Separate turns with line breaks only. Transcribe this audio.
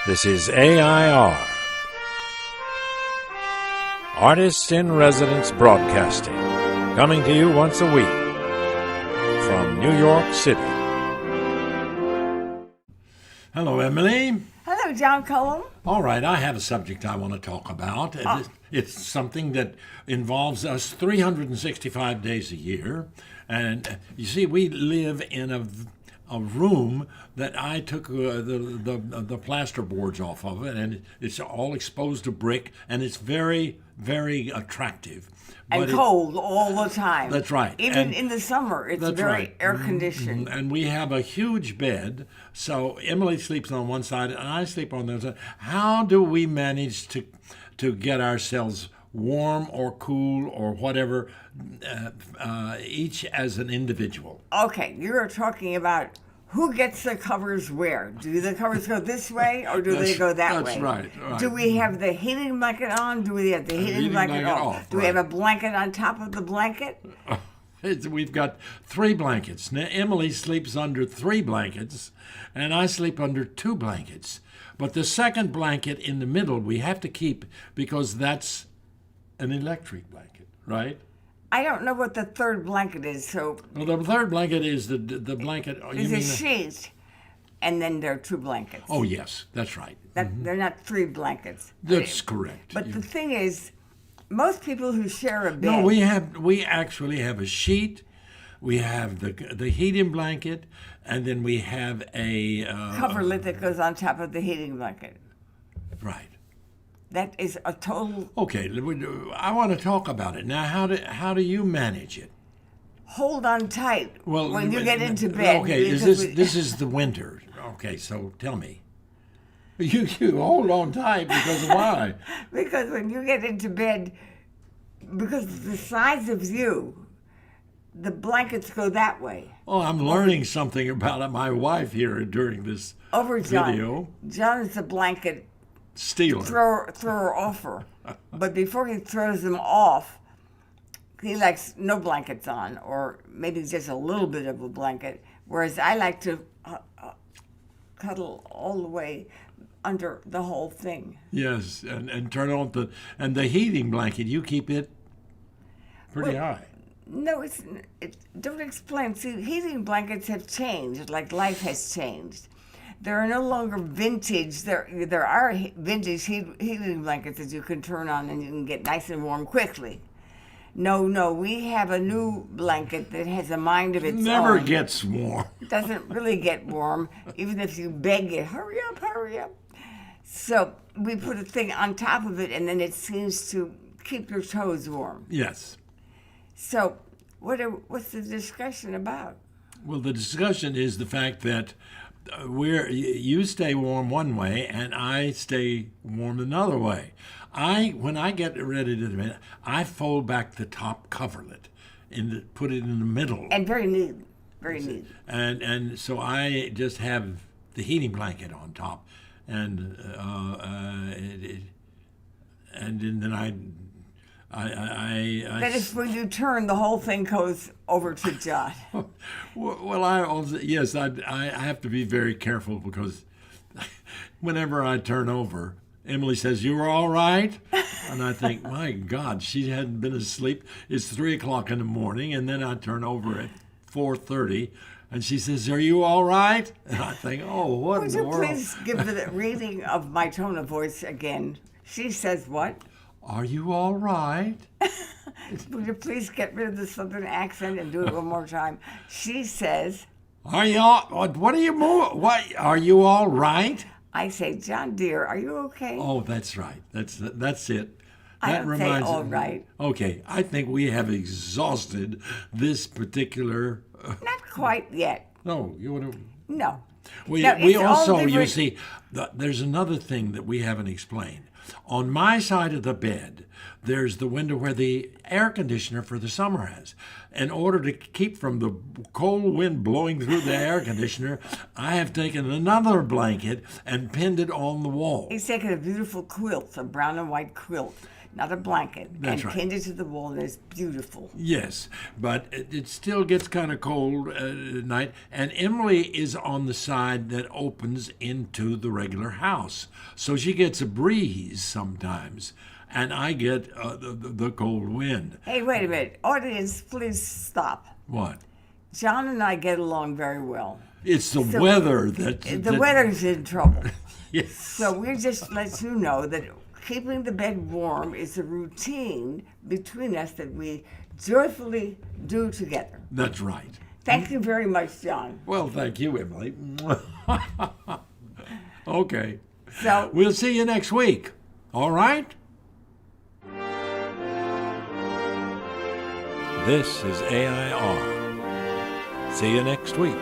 This is AI.R. Artists in Residence Broadcasting, coming to you once a week from New York City.
Hello, Emily.
Hello, John Cullum.
All right, I have a subject I want to talk about. It's something that involves us 365 days a year. And you see, we live in a room that I took the plasterboards off of it, and it's all exposed to brick, and it's very, very attractive.
And cold all the time.
That's right.
Even in the summer, it's very air conditioned.
And we have a huge bed, so Emily sleeps on one side, and I sleep on the other side. How do we manage to get ourselves warm or cool or whatever, each as an individual?
Okay, you're talking about who gets the covers where. Do the covers go this way or do they go that way?
That's right.
Do we have the heating blanket on? Do we have the heating blanket off? Do we have a blanket on top of the blanket?
We've got 3 blankets. Now, Emily sleeps under 3 blankets, and I sleep under 2 blankets. But the second blanket in the middle we have to keep because that's an electric blanket, right?
I don't know what the third blanket is, so...
Well, the third blanket is the blanket...
It's a sheet, and then there are 2 blankets.
Oh, yes, that's right.
They're not 3 blankets.
That's correct.
But the thing is, most people who share a bed...
No, we actually have a sheet, we have the heating blanket, and then we have a...
coverlet that goes on top of the heating blanket.
Right.
That is a total...
Okay, I want to talk about it. Now, how do you manage it?
Hold on tight when you get into bed.
Okay, this is the winter. Okay, so tell me. You hold on tight because why?
Because when you get into bed, because of the size of you, the blankets go that way.
Oh, I'm learning something about my wife here during this video.
John is a blanket
stealer.
Thrower offer. But before he throws them off, he likes no blankets on, or maybe just a little bit of a blanket, whereas I like to cuddle all the way under the whole thing.
Yes, and turn on the heating blanket. You keep it pretty high.
No, don't explain. See, heating blankets have changed, like life has changed. There are no longer vintage. There are vintage heating blankets that you can turn on and you can get nice and warm quickly. No, we have a new blanket that has a mind of its own.
Never gets warm.
It doesn't really get warm, even if you beg it, hurry up. So we put a thing on top of it, and then it seems to keep your toes warm.
Yes.
So what's the discussion about?
Well, the discussion is the fact that you stay warm one way and I stay warm another way. When I get ready to bed, I fold back the top coverlet and put it in the middle.
And very neat.
And so I just have the heating blanket on top, and then I
that is when you turn, the whole thing goes over to John.
Well, I have to be very careful because whenever I turn over, Emily says, "You were all right?" And I think, my God, she hadn't been asleep. It's 3:00 in the morning, and then I turn over at 4:30, and she says, "Are you all right?" And I think, oh, what in the world?
Would you please give the reading of my tone of voice again? She says what?
Are you all right?
Would you please get rid of the southern accent and do it one more time? She says,
Are you all right?
I say, John dear, are you okay?
Oh, that's right. That's it.
I don't say all right.
Okay, I think we have exhausted this particular...
Not quite yet.
No, you want to...
No.
We also, you see, there's another thing that we haven't explained. On my side of the bed, there's the window where the air conditioner for the summer is. In order to keep from the cold wind blowing through the air conditioner, I have taken another blanket and pinned it on the wall.
He's taken a beautiful quilt, a brown and white quilt. not a blanket,
That's
and
right.
pinned it to the wall, and it's beautiful.
Yes, but it still gets kind of cold at night. And Emily is on the side that opens into the regular house. So she gets a breeze sometimes, and I get the cold wind.
Hey, wait a minute. Audience, please stop.
What?
John and I get along very well.
It's the
So,
weather that...
The weather's in trouble.
Yes.
So we just let you know that keeping the bed warm is a routine between us that we joyfully do together.
That's right.
Thank you very much, John.
Well, thank you, Emily. Okay.
So
We'll see you next week. All right?
This is AI.R. See you next week.